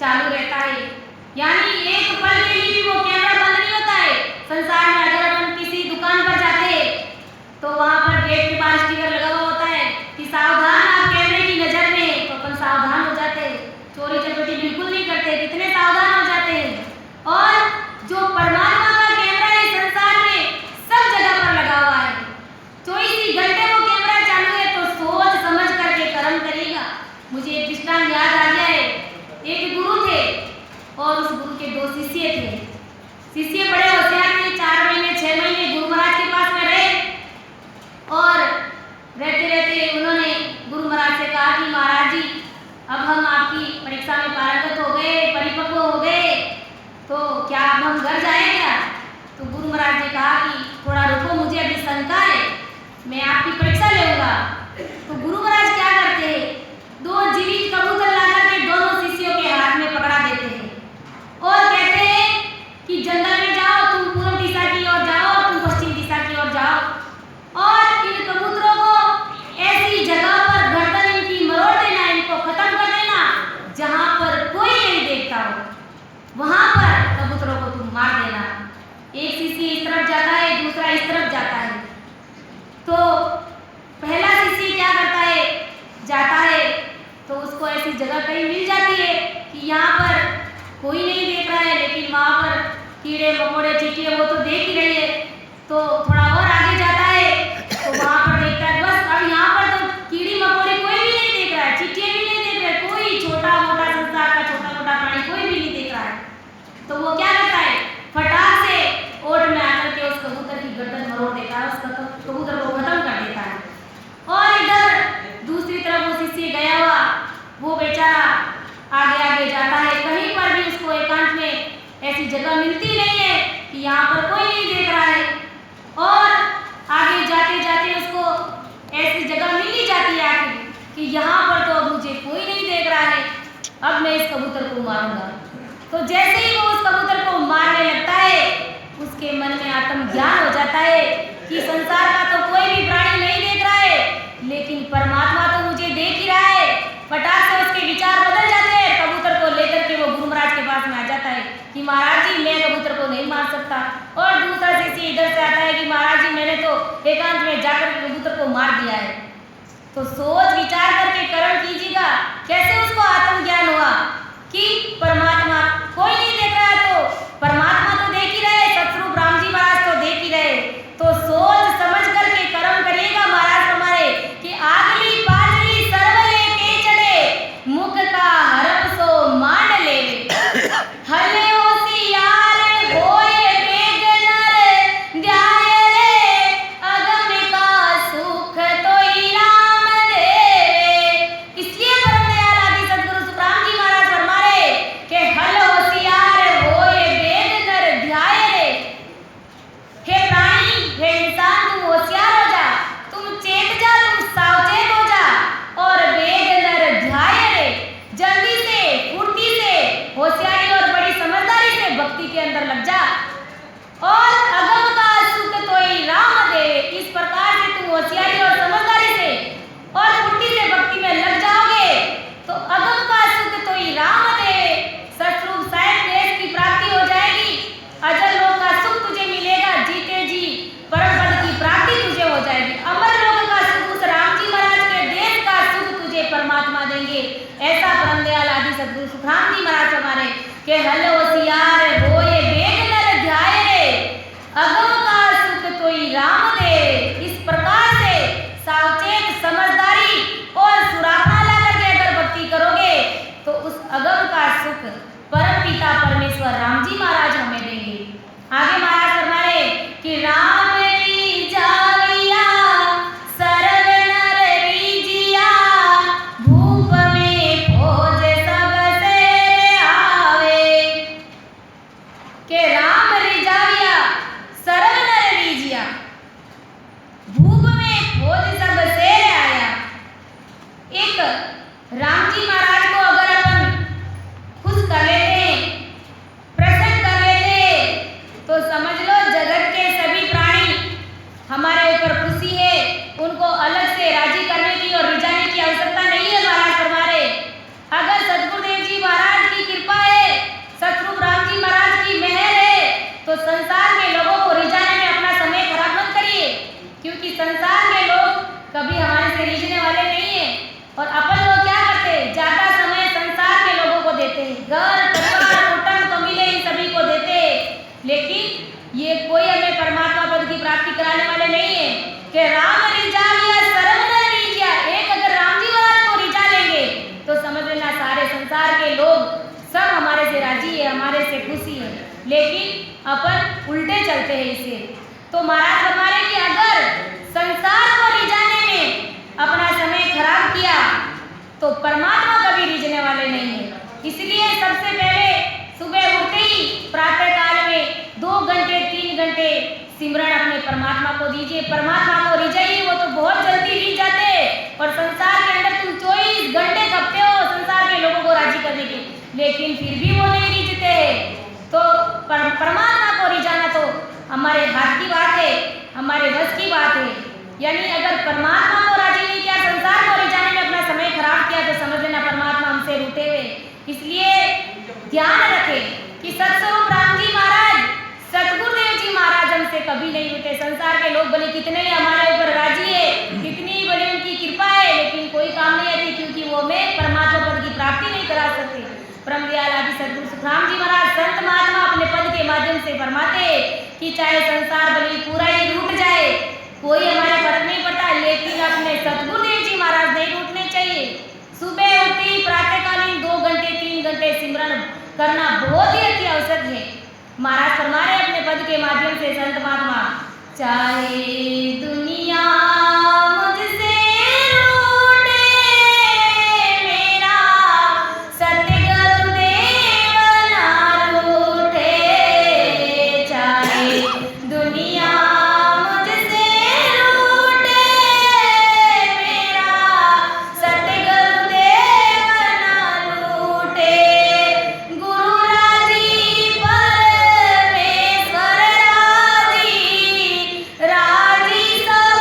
चालू रहता है। यानी एक पल के लिए भी वो कैमरा बंद नहीं होता है। संसार में अगर अपन किसी दुकान पर जाते हैं तो वहाँ पर गेट के बाहर स्टिकर लगा हुआ होता है कि सावधान, आप कैमरे की नजर में, तो अपन सावधान हो जाते हैं, चोरी चपाटी बिल्कुल नहीं करते, कितने सावधान हो जाते हैं। और जो परमात्मा का कैमरा है संसार में सब जगह पर लगा हुआ है, 24 घंटे वो कैमरा चालू है, तो सोच समझ करके कर्म करेगा। मुझे एक दृष्टांत याद आ गया है। एक गुरु थे और उस गुरु के 2 शिष्य थे। शिष्य बड़े होशियार थे, 4 महीने 6 महीने गुरु महाराज के पास में रहे और रहते रहते उन्होंने गुरु महाराज से कहा कि महाराज जी, अब हम आपकी परीक्षा में पारंगत हो गए, परिपक्व हो गए, तो क्या अब हम घर जाएं क्या? तो गुरु महाराज ने कहा कि थोड़ा रुको, मुझे अभी शंका है, मैं आपकी परीक्षा लूंगा। तो गुरु महाराज क्या करते हैं, 2 जीवित कबूतर लाकर के दोनों शिष्यों के हाथ में पकड़ा देते हैं और कहते हैं कि जंगल में जाओ, तुम पूर्व दिशा की ओर जाओ, तुम पश्चिम दिशा की ओर जाओ और इन कबूतरों को ऐसी जगह पर गर्दन इनकी मरोड़ देना, इनको खत्म कर देना जहां पर कोई नहीं देखता हो, वहां पर कबूतरों को तुम मार देना। एक शिष्य इस तरफ जाता है, दूसरा इस तरफ जाता है। तो पहला शिष्य क्या करता है, जाता है तो उसको ऐसी जगह कहीं मिल जाती है कि यहाँ पर कोई नहीं देख रहा है, लेकिन वहाँ पर कीड़े मकोड़े चींटियाँ वो तो देख ही रही है। तो थोड़ा और आगे जाता है तो वहाँ पर देखता है बस अब यहाँ पर तो कीड़ी मकोड़े कोई भी नहीं देख रहा है, चींटियाँ भी नहीं देख रहे, कोई छोटा मोटा संसार का छोटा मोटा प्राणी कोई भी नहीं देख रहा है। तो वो क्या करता है, फटाक से ओट में आकर के उस कबूतर की गर्दन मरोड़ देता है, उस कबूतर को खत्म कर देता है। और इधर दूसरी तरफ वो शिष्य गया हुआ, वो बेचारा आगे आगे जाता है, कहीं पर भी उसको एकांत में ऐसी जगह मिलती नहीं है कि यहाँ पर कोई नहीं देख रहा है। और आगे जाते जाते उसको ऐसी जगह मिल ही जाती है आखिर कि यहाँ पर तो अब मुझे कोई नहीं देख रहा है, अब मैं इस कबूतर को मारूंगा। तो जैसे ही वो उस कबूतर को मारने लगता है, उसके मन में आत्मज्ञान हो जाता है कि संसार का तो कोई भी प्राणी नहीं देख रहा है, लेकिन परमात्मा तो मुझे देख ही रहा है। फटाक से उसके विचार बदल जाते हैं, कबूतर को लेकर के वो गुरु महाराज के पास में आ जाता है कि महाराज जी, मैं कबूतर को नहीं मार सकता। और दूसरा शिष्य इधर से आता है कि महाराज जी, मैंने तो एकांत में जाकर कबूतर को मार दिया है। तो सोच विचार करके कर्म कीजिएगा, कैसे उसको आत्मज्ञान हुआ कि परमात्मा कोई नहीं देख रहा है, तो परमात्मा तो देख ही रहे, सतरूप राम जी महाराज तो देख ही रहे। तो सोच समझ करके कर्म करिएगा महाराज हमारे कि आगली पागली सर्व लेके चढ़े, मुख का हरप सो मांड ले, हले होशियार होए बेग नर, ध्याय रे अगम का सुख तोई राम देवे। इसलिए परम दयाल आदि सद्गुरु सुखराम जी महाराज फरमा रहे कि हल होशियार होए बेग नर, ध्याय रे। हे प्राणी, हे इंसान, तुम होशियार हो जा, तुम चेत जा, तुम सावचेत हो जा और वेग नर ध्याय रे, जल्दी से फुर्ती से होशियारी और बड़ी समझदारी से भक्ति के अंदर लग जा। और अगम का सुख तोई राम दे, इस प्रकार से तुम होशियारी और समझदारी से और फुर्ती से भक्ति में लग जाओगे तो अगम का सुख तोई राम दे, सतरूप साहिब देश की प्राप्ति हो जाएगी, अजर लोक का सुख तुझे मिलेगा, जीते जी परम पद की प्राप्ति तुझे हो जाएगी, अमर लोक का सुख उस राम जी महाराज के देश का सुख तुझे परमात्मा देंगे। ऐसा परम दयाल आदि सद्गुरु सुखराम जी महाराज हमारे के हल होशियार होए बेग नर, ध्याय रे अगम का सुख तोई राम दे। इस प्रकार से सावचेत समझदारी और सुरापना ला करके अगर भक्ति करोगे तो उस अगम का सुख परम पिता परमेश्वर राम जी महाराज हमें देंगे। आगे महाराज फरमा रहे कि राम रिझाविया सर्व नर रीझिया, भूप में खोज सब से आवे। के राम रिझाविया सर्व नर रीझिया, भूप में खोज सब से आया। एक राम जी महाराज को अगर अपन खुश कर लेते हैं, प्रसन्न कर लेते हैं, तो समझ लो जगत के सभी प्राणी हमारे ऊपर खुशी है, उनको अलग से राजी करने की और रिझाने की आवश्यकता नहीं है। महाराज फरमा रहे अगर सद्गुरुदेव जी महाराज की कृपा संसार के लोग सब हमारे से राजी है, हमारे से खुशी है, लेकिन अपन उल्टे चलते हैं इसे। तो महाराज फरमा रहे कि अगर संसार को रिझाने में अपना समय खराब किया तो परमात्मा कभी रिझने वाले नहीं है। इसलिए सबसे पहले सुबह उठते ही प्रातः काल में 2 घंटे 3 घंटे सिमरन अपने परमात्मा को दीजिए। परमात्मा को रिझाइए, वो तो बहुत जल्दी रिझ जाते हैं। और संसार के अंदर तुम 24 घंटे खपते हो संसार के लोगों को राजी करने के, लेकिन फिर भी वो नहीं रिझते हैं। तो परमात्मा को रिझाना तो हमारे हाथ की बात है, हमारे बस की बात है। यानी अगर परमात्मा को राजी नहीं किया, संसार को रिझाने में अपना समय खराब किया, तो समझ लेना परमात्मा हमसे रूठे हुए। इसलिए ध्यान रखें कि सतस्वरूप राम जी महाराज, सतगुरुदेव जी महाराज हमसे कभी नहीं रूठे। संसार के लोग भले कितने ही हमारे ऊपर राजी है, कितनी बड़ी उनकी कृपा है, लेकिन कोई काम नहीं आती, क्योंकि वो हमें परमात्मा पद की प्राप्ति नहीं करा सकते। परम दयाल आदि सतगुरु सुखराम जी महाराज संत महात्मा अपने पद के माध्यम से फरमाते कि चाहे संसार भले पूरा ही रूठ जाए, कोई हमारे फर्क नहीं पड़ता, लेकिन अपने सतगुरुदेव जी महाराज नहीं रूठने चाहिए। सुबह उठती प्रातःकालीन 2 घंटे 3 घंटे सिमरन करना बहुत ही अति आवश्यक है। महाराज फरमा रहे अपने पद के माध्यम से संत महात्मा, चाहे दुनिया मुझसे रूठे, मेरा सतगुरुदेव ना रूठे। चाहे दुनिया मुझसे रूठे, मेरा सतगुरुदेव ना रूठे। गुरु राजी परमेश्वर राजी, राजी सब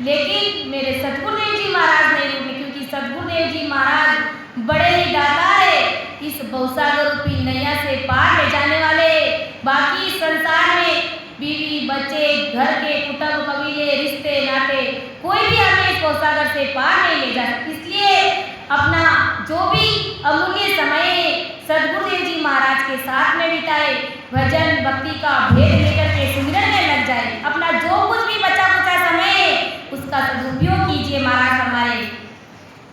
लेकिन मेरे सतगुरुदेव जी महाराज नहीं रूठे, क्योंकि सतगुरुदेव जी महाराज बड़े ही दाता है, इस भवसागर रूपी नैया से पार ले जाने वाले। बाकी संसार में बीवी बच्चे, घर के कुटुंब कबीले रिश्ते नाते कोई भी हमें इस भवसागर से पार नहीं ले जा सकता। इसलिए अपना जो भी अमूल्य समय सतगुरुदेव जी महाराज के साथ में बिताए, भजन भक्ति का भेद लेकर के सुमिरन में लग जाए। अपना जो कुछ भी बचा कुचा समय उसका सदुपयोग कीजिए। महाराज हमारे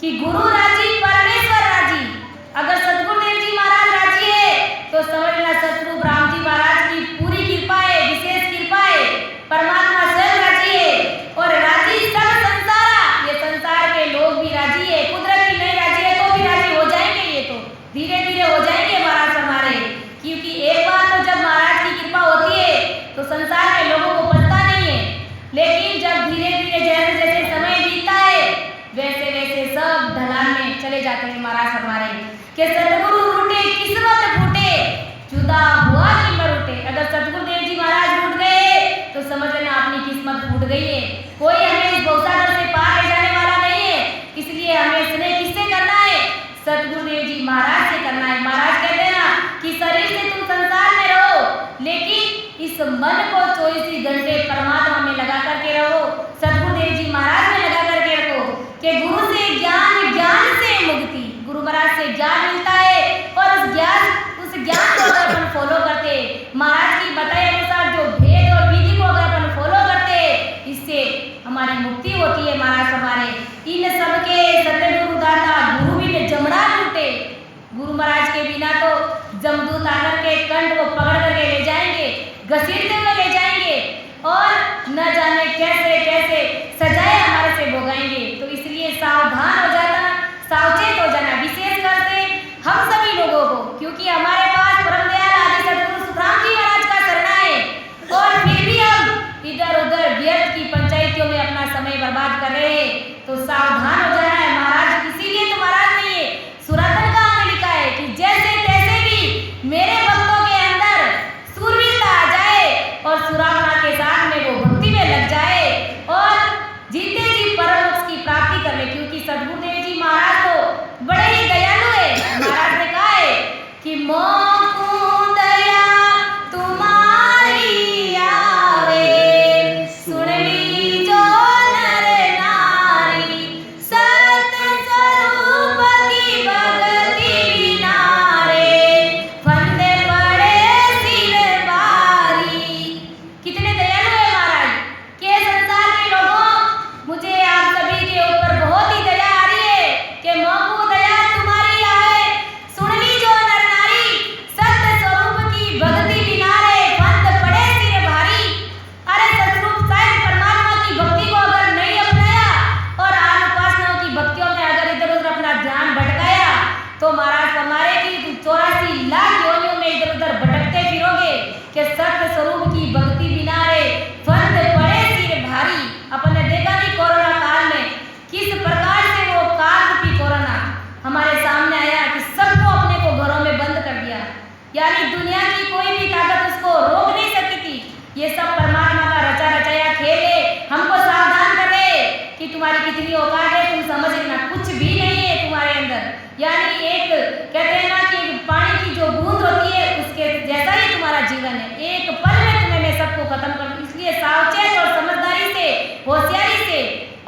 कि गुरु राजी परमेश्वर राजी। अगर सतगुरुदेव जी महाराज राजी है तो समझना सतगुरु राम जी महाराज की पूरी कृपा है, विशेष कृपा है, परमात्मा स्वयं राजी है। और राजी सब संसार, ये संसार के लोग भी राजी है, कुदरत की नहीं राजी है तो भी राजी हो जाएंगे। ये तो धीरे धीरे हो जाएंगे महाराज हमारे, क्योंकि एक बार तो जब महाराज की कृपा होती है तो संसार के लोगों को पता नहीं है, लेकिन जब धीरे धीरे जैसे जैसे समय बीतता है वैसे वैसे सब ढलान में चले जाते हैं महाराज हमारे। कि सतगुरु रूठे किस्मत फूटे, जुदा हुआ कि मर उठे। अगर सतगुरुदेव जी महाराज रूठ गए तो समझ लेना अपनी किस्मत फूट गई है। कोई हमें इस भवसागर से पार ले जाने वाला नहीं है। इसलिए हमें स्नेह किससे करना है? सतगुरुदेव जी महाराज से करना है। महाराज कहते हैं ना कि शरीर से तुम संसार में रहो, लेकिन इस मन को 24 घंटे परमात्मा में लगा करके रहो, सतगुरुदेव जी महाराज में लगा करके रखो। कि गुरु से ज्ञान, ज्ञान से मुक्ति। गुरु महाराज से ज्ञान मिलता है और उस ज्ञान को अगर अपन फॉलो करते, महाराज की बताए अनुसार जो भेद और विधि को अगर अपन फॉलो करते, इससे हमारी मुक्ति होती है महाराज हमारे। इन सबके सतगुरु दाता गुरु भी जमड़ा लूटे। गुरु महाराज के बिना तो जमदूत आकर के कंठ को पकड़ करके ले जाएंगे, घसीटते हुए ले जाएंगे और न जाने कैसे कैसे सजाए हमारे से भोगाएंगे। तो इसलिए सावधान हो जाना, सावचेत हो जाना, विशेषकर से हम सभी लोगों को, क्योंकि हमारे पास परम दयाल आदि सतगुरु सुखराम जी महाराज का शरणा है और फिर भी हम इधर उधर व्यर्थ की पंचायतियों में अपना समय बर्बाद कर रहे हैं। तो सावधान हो जाना है महाराज। इसीलिए तो महाराज ने ये सुरातन का अंग लिखा है कि जैसे तैसे भी मेरे भक्तों के अंदर सूरवीरता आ जाए और सुरावना के साथ में वो भक्ति में लग जाए और जीते जी परम मोक्ष की प्राप्ति कर ले। क्योंकि सतगुरुदेव जी महाराज तो बड़े ही दयालु है। महाराज ने कहा है कि मोकु दया तुम्हारी आवे, सुन लीजो नर नारी, सत स्वरूप की भगति बिना रे, फंदे पड़े सिर बारी। कितने दयालु है महाराज के संसार के लोगों, मुझे आप सभी के ऊपर बहुत ही दया आ रही है कि मोकु दया तुम्हारी आए, सुन लीजो नर नारी, सत्य स्वरूप की भक्ति बिना रे, फंद पड़े सिर भारी। अरे सतरूप साहिब परमात्मा की भक्ति को अगर नहीं अपनाया और आन उपासनाओं की भक्तियों में अगर इधर उधर अपना ध्यान भटकाया तो महाराज हमारे की 84 लाख योनियों में इधर उधर भटकते फिरोगे। कि सत्य स्वरूप की भक्ति बिना रे, फंद पड़े सिर भारी। अपन ने देखा नहीं कोरोना काल में किस प्रकार से वो काल रूपी कोरोना हमारे सामने आया कि सबको अपने को घरों में बंद कर दिया। यानी दुनिया की कोई भी ताकत उसको रोक नहीं सकती थी। ये सब परमात्मा का रचा रचाया खेल है। हमको सावधान कर रहे कि तुम्हारी कितनी औकात है, तुम समझ लेना कुछ भी नहीं है तुम्हारे अंदर। यानी एक कहते हैं ना कि पानी की जो बूंद होती है उसके जैसा ही तुम्हारा जीवन है। एक पल में तुम्हें मैं सबको खत्म कर दूं। इसलिए सावचेत और समझदारी से, होशियारी से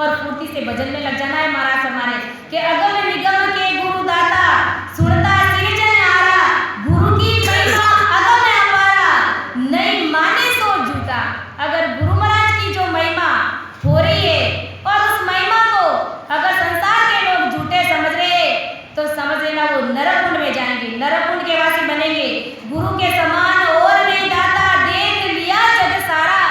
और फुर्ती से भजन में लग जाना है महाराज हमारे। कि अगम निगम के गुरु दाता, सुनता सृजन आरा, गुरु की महिमा अगम अपारा, नहीं माने सो झूठा। अगर गुरु महाराज की जो महिमा हो रही है और उस महिमा को अगर संसार के लोग झूठे समझ रहे हैं तो समझ लेना वो नरकुंड में जाएंगे, नरकुंड के वासी बनेंगे। गुरु के समान और नहीं दाता, देख लिया जग सारा।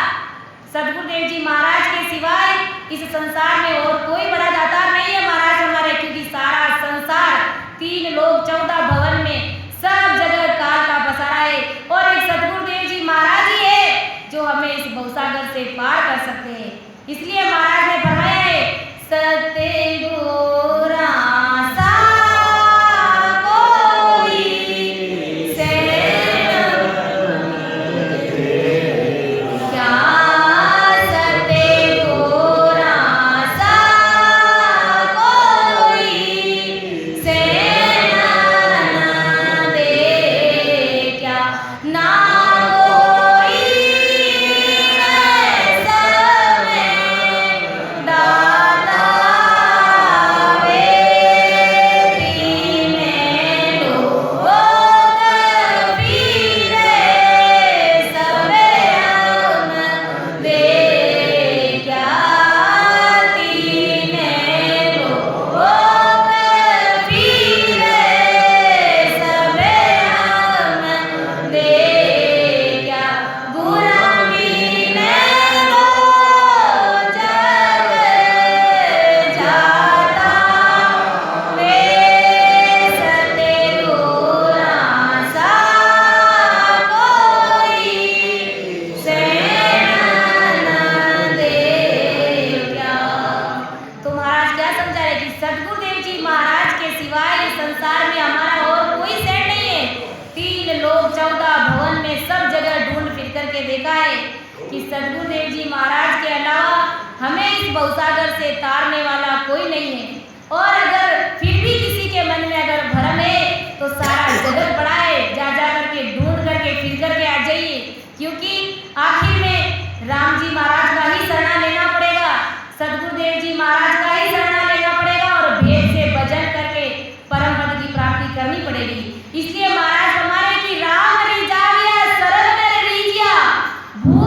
सतगुरुदेव जी महाराज के सिवाय इस संसार में और कोई बड़ा दातार नहीं है महाराज हमारे। क्योंकि सारा संसार, 3 लोक 14 भवन में सब जगह काल का पसारा है और एक सतगुरुदेव जी महाराज ही है जो हमें इस भवसागर से पार कर सकते हैं। इसलिए महाराज ने फरमाया है सतगुरा सा कोई क्या, सतगुरा हमने देखा है कि सद्गुरुदेव जी महाराज के अलावा हमें इस भवसागर से तारने वाला कोई नहीं है। और अगर फिर भी किसी के मन में अगर भ्रम है तो सारा जगत बड़ा है, जा जा करके ढूंढ करके फिर करके आ जाइए, क्योंकि आखिर में राम जी महाराज का ही शरण लेना पड़ेगा, सद्गुरुदेव जी महाराज